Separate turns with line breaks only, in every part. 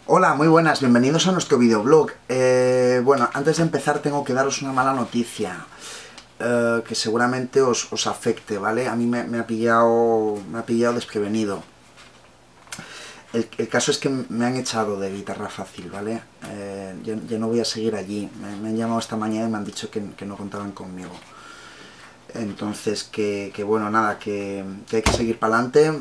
Hola, muy buenas, bienvenidos a nuestro videoblog. Bueno, antes de empezar tengo que daros una mala noticia que seguramente os afecte, ¿vale? A mí me ha pillado desprevenido. El caso es que me han echado de Guitarra Fácil, ¿vale? Ya no voy a seguir allí. Me han llamado esta mañana y me han dicho que no contaban conmigo. Entonces, bueno, nada, que hay que seguir para adelante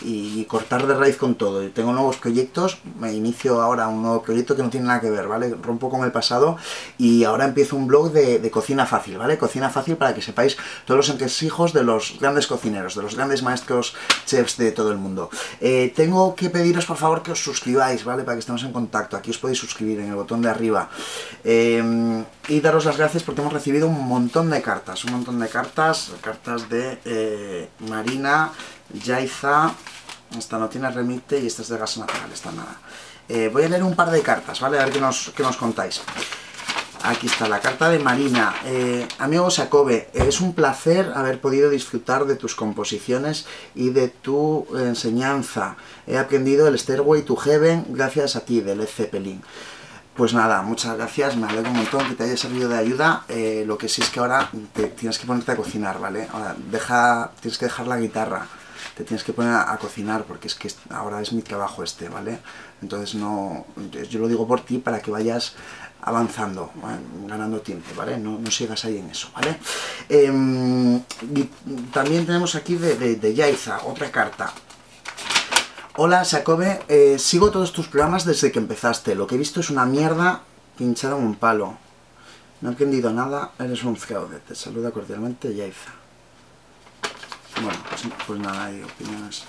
y cortar de raíz con todo. Tengo nuevos proyectos, me inicio ahora un nuevo proyecto que no tiene nada que ver, ¿vale? Rompo con el pasado y ahora empiezo un blog de cocina fácil, ¿vale? Cocina fácil para que sepáis todos los entresijos de los grandes cocineros, de los grandes maestros chefs de todo el mundo. Tengo que pediros, por favor, que os suscribáis, ¿vale? Para que estemos en contacto. Aquí os podéis suscribir en el botón de arriba. Y daros las gracias porque hemos recibido un montón de cartas, cartas de Marina, Yaiza, esta no tiene remite y esta es de gas natural, esta nada. Voy a leer un par de cartas, ¿vale? A ver qué nos contáis. Aquí está la carta de Marina. Amigo Jacobe, es un placer haber podido disfrutar de tus composiciones y de tu enseñanza. He aprendido el Stairway to Heaven gracias a ti, de Led Zeppelin. Pues nada, muchas gracias, me alegro un montón que te haya servido de ayuda. Lo que sí es que ahora tienes que ponerte a cocinar, ¿vale? Ahora tienes que dejar la guitarra, te tienes que poner a cocinar porque es que ahora es mi trabajo ¿vale? Entonces yo lo digo por ti para que vayas avanzando, ¿vale? Ganando tiempo, ¿vale? No sigas ahí en eso, ¿vale? Y también tenemos aquí de Yaiza, otra carta. Hola Jacobe, sigo todos tus programas desde que empezaste. Lo que he visto es una mierda pinchada en un palo. No he entendido nada, eres un fraude. Te saluda cordialmente Yaiza. Bueno, pues nada, hay opiniones.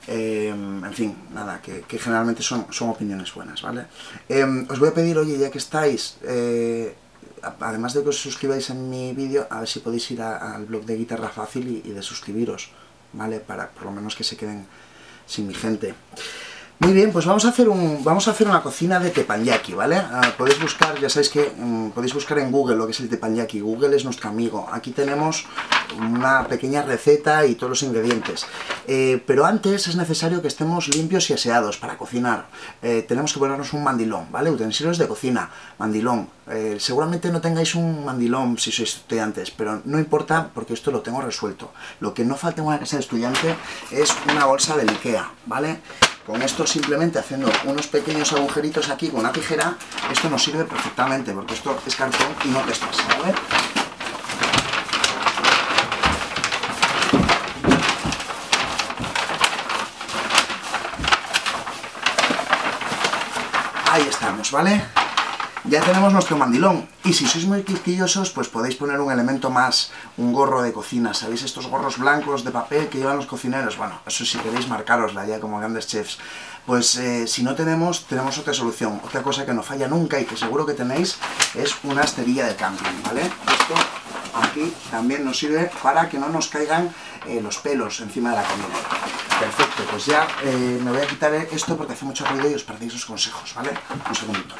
En fin, nada, que generalmente son opiniones buenas, ¿vale? Os voy a pedir, oye, ya que estáis, además de que os suscribáis en mi vídeo, a ver si podéis ir al blog de Guitarra Fácil y de suscribiros, ¿vale? Para por lo menos que se queden sin mi gente. Muy bien, pues vamos a hacer una cocina de teppanyaki, ¿vale? Podéis buscar, ya sabéis que podéis buscar en Google lo que es el teppanyaki. Google es nuestro amigo. Aquí tenemos una pequeña receta y todos los ingredientes. Pero antes es necesario que estemos limpios y aseados para cocinar. Tenemos que ponernos un mandilón, ¿vale? Utensilios de cocina, mandilón. Seguramente no tengáis un mandilón si sois estudiantes, pero no importa porque esto lo tengo resuelto. Lo que no falta en una casa de estudiante es una bolsa del IKEA, ¿vale? Con esto simplemente haciendo unos pequeños agujeritos aquí con una tijera, esto nos sirve perfectamente, porque esto es cartón y no te estresa, ¿vale? Ahí estamos, ¿vale? Ya tenemos nuestro mandilón, y si sois muy quisquillosos, pues podéis poner un elemento más, un gorro de cocina, ¿sabéis? Estos gorros blancos de papel que llevan los cocineros, bueno, eso si queréis marcarosla ya como grandes chefs. Pues si no tenemos otra solución, otra cosa que no falla nunca y que seguro que tenéis, es una esterilla de camping, ¿vale? Esto aquí también nos sirve para que no nos caigan los pelos encima de la comida. Perfecto, pues ya me voy a quitar esto porque hace mucho ruido y os perdéis los consejos, ¿vale? Un segundito.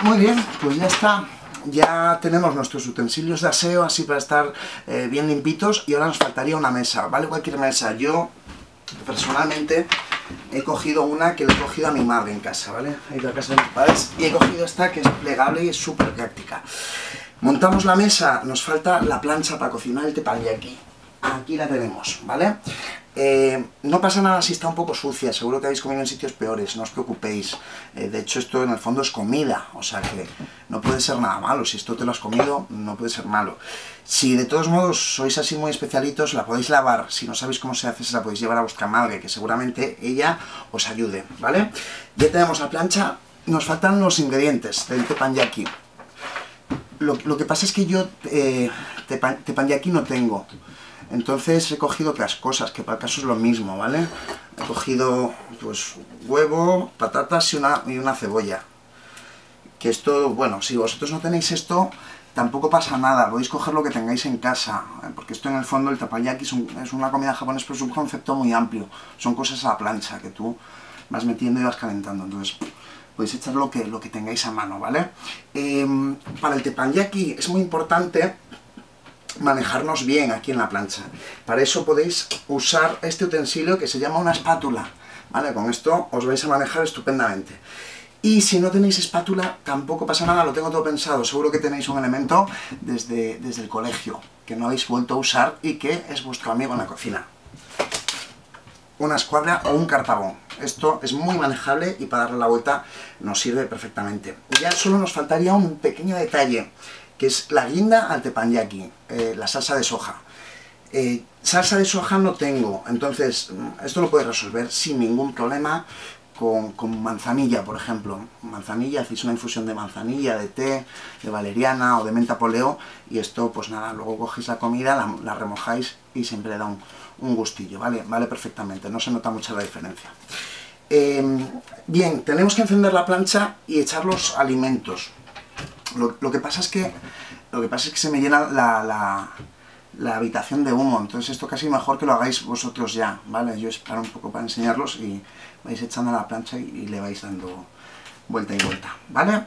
Muy bien, pues ya está, ya tenemos nuestros utensilios de aseo así para estar bien limpitos y ahora nos faltaría una mesa, ¿vale? Cualquier mesa. Yo personalmente he cogido una que le he cogido a mi madre en casa, ¿vale? He ido a casa de mis padres y he cogido esta que es plegable y es súper práctica. Montamos la mesa, nos falta la plancha para cocinar el teppanyaki. Aquí la tenemos, ¿vale? No pasa nada si está un poco sucia, seguro que habéis comido en sitios peores, no os preocupéis. De hecho esto en el fondo es comida, o sea que no puede ser nada malo, si esto te lo has comido no puede ser malo. Si de todos modos sois así muy especialitos, la podéis lavar, si no sabéis cómo se hace se la podéis llevar a vuestra madre, que seguramente ella os ayude, ¿vale? Ya tenemos la plancha, nos faltan los ingredientes del teppanyaki. Lo que pasa es que yo teppanyaki no tengo. Entonces he cogido otras cosas, que para el caso es lo mismo, ¿vale? He cogido, pues, huevo, patatas y una cebolla. Que esto, bueno, si vosotros no tenéis esto, tampoco pasa nada, podéis coger lo que tengáis en casa, porque esto en el fondo, el teppanyaki es una comida japonesa, pero es un concepto muy amplio. Son cosas a la plancha, que tú vas metiendo y vas calentando, entonces podéis echar lo que tengáis a mano, ¿vale? para el teppanyaki es muy importante manejarnos bien aquí en la plancha. Para eso podéis usar este utensilio que se llama una espátula, ¿vale? Con esto os vais a manejar estupendamente. Y si no tenéis espátula, tampoco pasa nada, lo tengo todo pensado. Seguro que tenéis un elemento desde el colegio, que no habéis vuelto a usar y que es vuestro amigo en la cocina. Una escuadra o un cartabón. Esto es muy manejable y para darle la vuelta nos sirve perfectamente. Ya solo nos faltaría un pequeño detalle, que es la guinda al teppanyaki, la salsa de soja. Salsa de soja no tengo, entonces esto lo podéis resolver sin ningún problema con manzanilla, por ejemplo. Manzanilla, hacéis una infusión de manzanilla, de té, de valeriana o de menta poleo, y esto, pues nada, luego cogéis la comida, la remojáis y siempre le da un gustillo, ¿vale? Vale perfectamente, no se nota mucho la diferencia. Bien, tenemos que encender la plancha y echar los alimentos. Lo que pasa es que se me llena la habitación de humo, entonces esto casi mejor que lo hagáis vosotros ya, ¿vale? Yo espero un poco para enseñarlos y vais echando a la plancha y le vais dando vuelta y vuelta, ¿vale?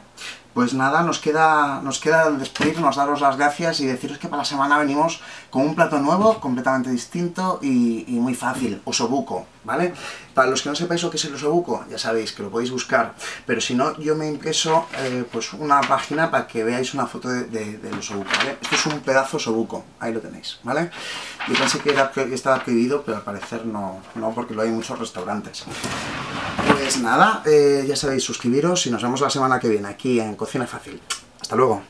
Pues nada, nos queda despedirnos, daros las gracias y deciros que para la semana venimos con un plato nuevo, completamente distinto y muy fácil, osobuco, ¿vale? Para los que no sepáis lo que es el osobuco, ya sabéis que lo podéis buscar, pero si no, yo me he impreso pues una página para que veáis una foto del osobuco, ¿vale? Esto es un pedazo osobuco, ahí lo tenéis, ¿vale? Yo pensé que estaba prohibido, pero al parecer no, porque lo hay en muchos restaurantes. Pues nada, ya sabéis, suscribiros y nos vemos la semana que viene aquí en Cocina Fácil. Hasta luego.